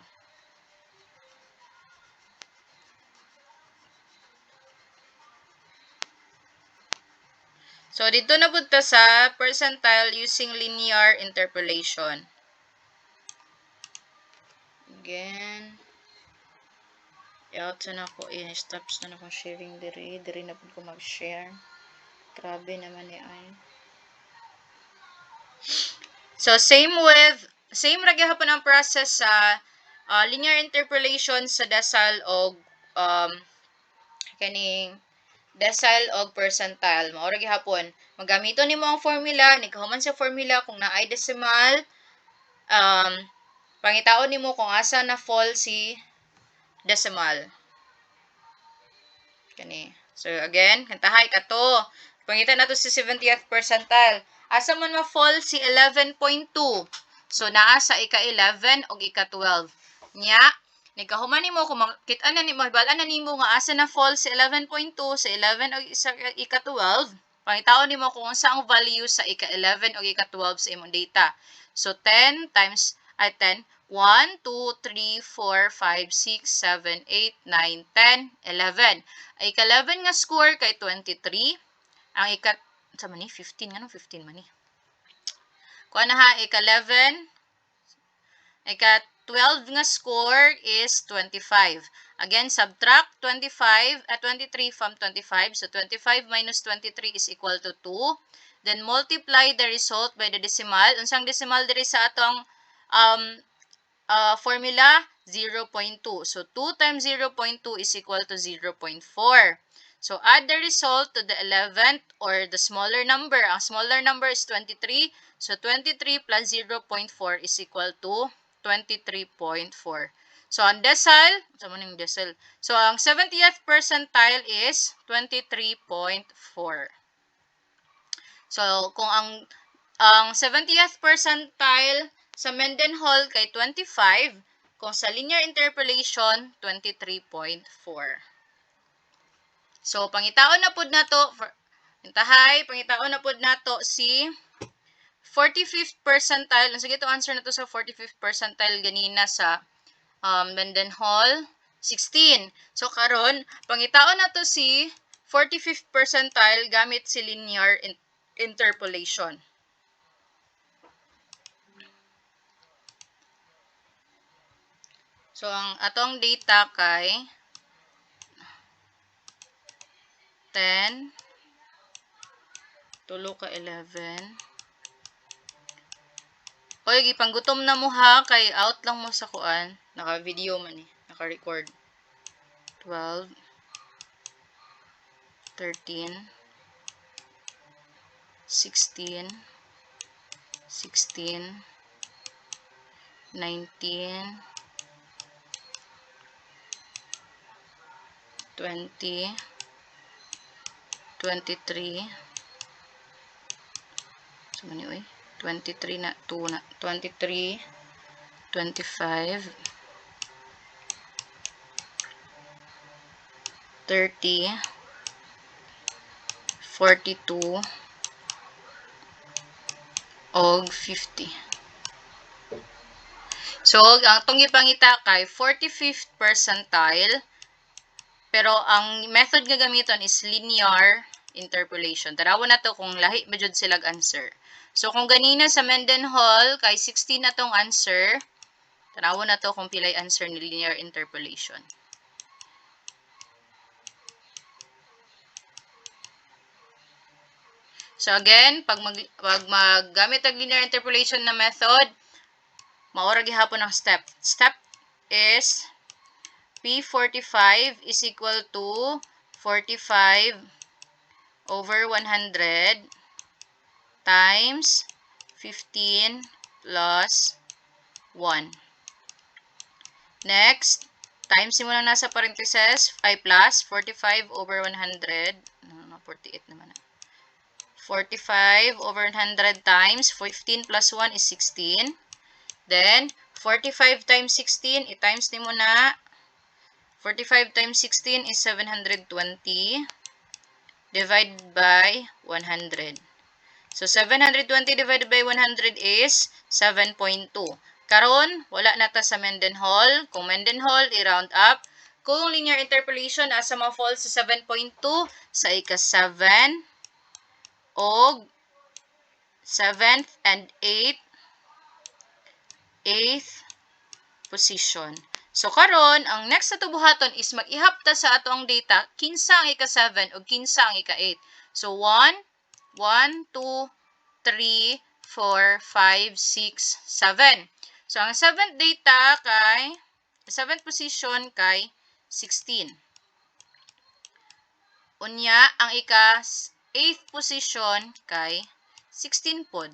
So, dito na punta sa percentile using linear interpolation. Again. Out na ko. I-stops na akong sharing diri. Diri na po ko mag-share. Grabe naman ni ay. So, same ra gyapon ang process sa linear interpolation sa decile og kaning decile og percentile. Mao ra gyapon. Magamiton nimo ang formula, nikahuman sa formula kung naay decimal, pangitaon nimo kung asa na fall si decimal. Kani. So, again, kantahay ka to. Pangitan na to si 70th percentile. Asa man ma-fall si 11.2. So, naa sa ika-11 o ika-12. Nya, nikahuman nimo kung makita na nimo, hibalaan na nimo nga asa na fall si 11.2 sa 11 o ika-12. Pangitaon nimo kung unsa ang value sa ika-11 o ika-12 sa imong data. So, 10 times 10, 1, 2, 3, 4, 5, 6, 7, 8, 9, 10, 11. Ang ika-11 nga score kay 23. Ang sa man ni 15 nga no 15 man ni. Kuha na ha ika-11. Ika-12 nga score is 25. Again, subtract 25 at 23 from 25. So 25 minus 23 is equal to 2. Then multiply the result by the decimal. Unsang decimal diri sa atong formula? 0.2. So 2 times 0.2 is equal to 0.4. So add the result to the 11th or the smaller number. Ang smaller number is 23. So 23 plus 0.4 is equal to 23.4. So ang decimal, so ang 70th percentile is 23.4. So kung ang 70th percentile sa Mendenhall kay 25, kung sa linear interpolation 23.4. So pangitaon na pud nato pangitaon na pud nato si 45th percentile. Sige, to answer na to sa 45th percentile ganina sa Mendenhall 16. So karon pangitaon na to si 45th percentile gamit si linear interpolation. So ang atong data kay 10 tulo ka 11. Oy, gipanggutom na mo ha kay out lang mo sa kuan. Naka-video man naka-record. 12 13 16 16 19 20 23 so mani oy 23 na 2 na 23 25 30 42 og 50. So ang atong gipangita kay 45th percentile. Pero ang method nga gamiton is linear interpolation. Tarawon na to kung lahi ba jud sila answer. So kung ganina sa Mendenhall kay 16 na tong answer, tarawon na to kung pilay answer ni linear interpolation. So again, pag maggamit ang linear interpolation na method, maora gihapon ang step. Step is P45 is equal to 45 over 100 times 15 plus 1. Next, times mo lang nasa parentheses, 5 plus 45 over 100. 48 naman. 45 over 100 times 15 plus 1 is 16. Then, 45 times 16, i-times ni mo na. 45 times 16 is 720 divided by 100. So, 720 divided by 100 is 7.2. Karon, wala na ta sa Mendenhall. Kung Mendenhall, i-round up. Kung linear interpolation, asa ma-fall sa 7.2 sa ika-7 og 7th and 8th position. So karon ang next na tubuhaton is mag-ihap ta sa ato ang data kinsa ang ika-7 ug kinsa ang ika-8. So 1 2 3 4 5 6 7. So ang 7th data kay 7th position kay 16. Unya ang ika-8th position kay 16 pod.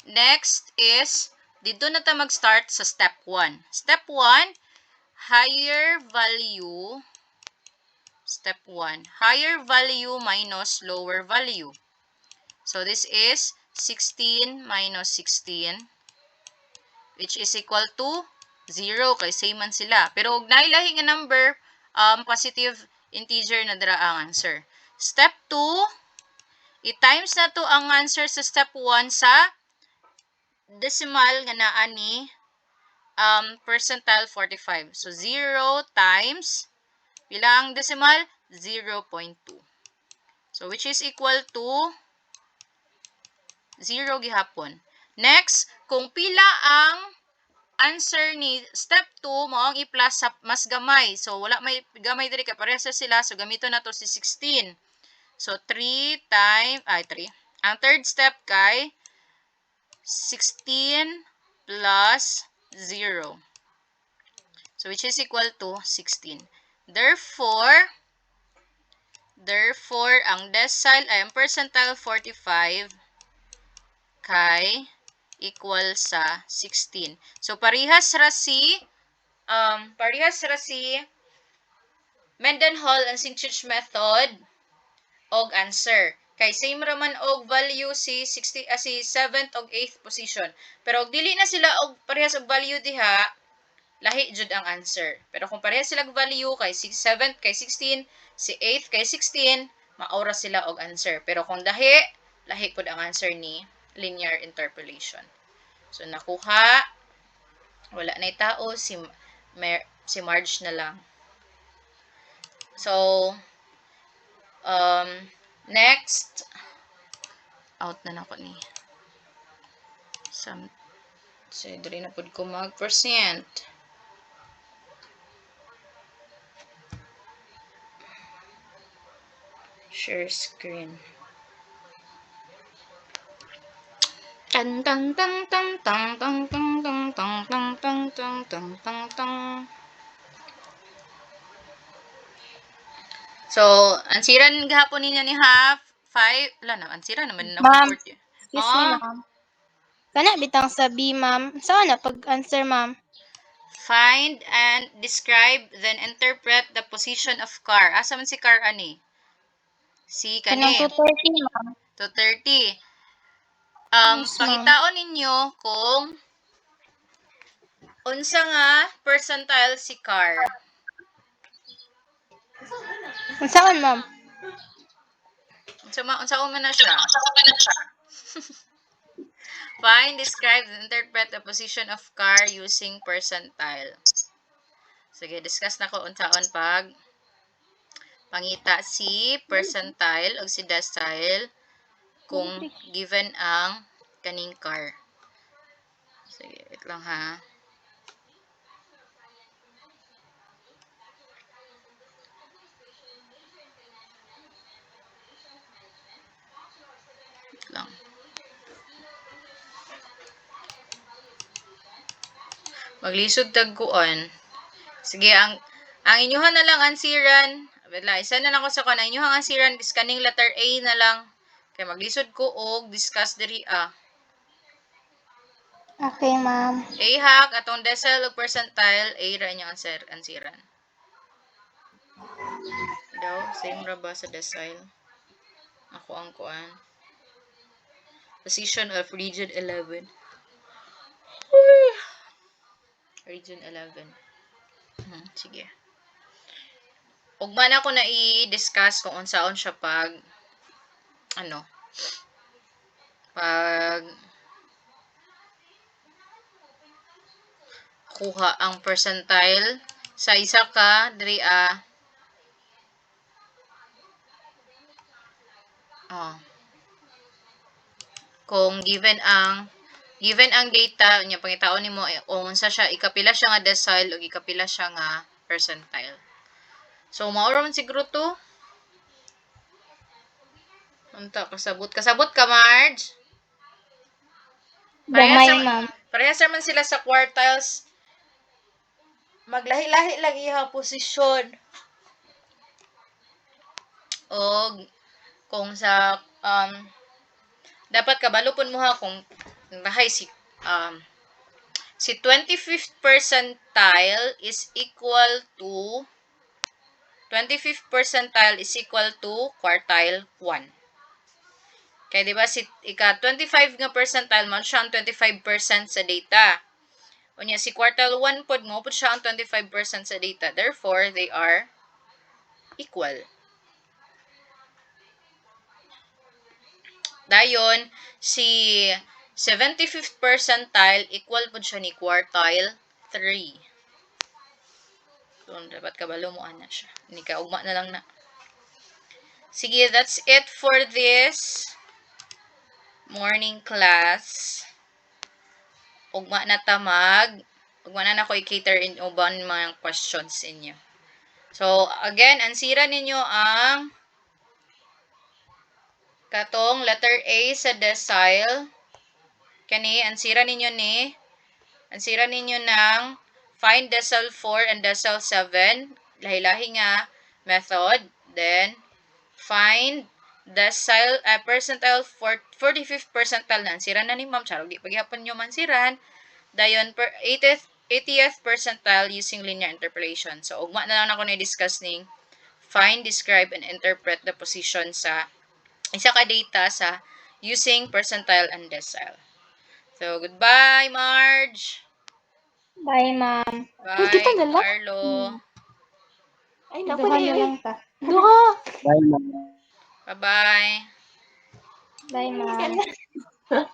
Next is, dito na ta mag-start sa step 1. Step 1, higher value. Step 1, higher value minus lower value. So this is 16 minus 16, which is equal to 0, kay same man sila. Pero og nailahi nga number, positive integer na dira ang answer. Step 2, i-times na to ang answer sa step 1 sa decimal nga naa ni percentile 45. So 0 times bilang decimal 0.2. So which is equal to 0 gihapon. Next, kung pila ang answer ni step 2 mo ang i-plus sa mas gamay. So wala may gamay diri kay parehas sila. So gamito na to si 16. So 3 times 3. Ang third step kay 16 plus 0. So which is equal to 16. Therefore, ang decile ay ang percentile 45 kay equal sa 16. So parehas ra si Mendenhall and Synchich method og answer. Kay same raman og value si 7th og 8th position. Pero og dili na sila og parehas og value diha, lahi jud ang answer. Pero kung parehas sila og value kay 7th kay 16, si 8th kay 16, maura sila og answer. Pero kung lahi pud ang answer ni linear interpolation. So nakuha, wala na tao, si Marge na lang. So next, out na nako ni. So diri na pud ko mag-percent. Share screen. Tang tang tang tang tang tang tang tang tang tang tang tang tang tang tang. So, ansiran gahapon ninyo ni half 5. Wala na, ansiran naman na. Ma'am, excuse me, ma'am. Kana bitang sa B, ma'am. Saan na pag-answer, ma'am? Find and describe, then interpret the position of car. Asa man si car ani? Si Kanang kani. 230, ma'am. 230. Yes, ma'am. Pangitaon ninyo kung unsa nga percentile si car. Saan, ma'am? Unsa man na siya? Find, describe, and interpret the position of car using percentile. Sige, discuss na ko unsaon pag pangita si percentile o si decile kung given ang kaning car. Sige, wait lang ha. Wait lang. Maglisod tagkuan. Sige, ang inyuhan na lang ansiran. Wala, isa na lang ko sa kan. Ang inyuhan ansiran is kaning letter A na lang. Kaya maglisod ko og discuss diri Okay, ma'am. A hack atong decile ug percentile A ra inyong ansiran. Daw, same ra ba sa decile? Ako ang kuan. Position of region 11. Region 11. Sige. Ugma na ko na i-discuss kung unsaon siya pag kuha ang percentile sa isa ka diri kung given ang data nya pangitaon nimo kung unsa siya ikapila siya nga decile ug ikapila siya nga percentile. So mao ra man siguro to. Unta kasabot ka Marge? Gamay, ma'am. Parehas man sila sa quartiles. Maglahi-lahi lang iyang posisyon. O kung sa dapat kabalupon mo ha kung bahay si 25th percentile is equal to 25th percentile is equal to quartile 1. Kaya diba si 25 nga percentile man siya ang 25% sa data. Unya si quartile 1 pod mo pod siya ang 25% sa data. Therefore, they are equal. Dayon si 75th percentile equal po siya ni quartile 3. So, dapat kabalo mo ana siya. Hindi ka ugma na lang na. Sige, that's it for this morning class. Ugma na tamag. Ugma na nako i-cater in uban mga questions inyo. So, again, ansira ninyo ang katong letter A sa decile. Kani, ansira ninyo ng find decile 4 and decile 7. Lahi-lahi nga method. Then, find decile, percentile, 45th percentile na. Ansira na ni ma'am. Charog, di paghihapon nyo mansiran. Dayon, 80th percentile using linear interpolation. So, ugma na lang ako na-discuss ning find, describe, and interpret the position sa isa ka data sa using percentile and decile. So, goodbye, Marge. Bye, ma'am. Bye, kita na lang. Carlo. Ay, naku Duha na na yun. lang ta. Duha. Bye, ma'am. Bye-bye. Bye, ma'am.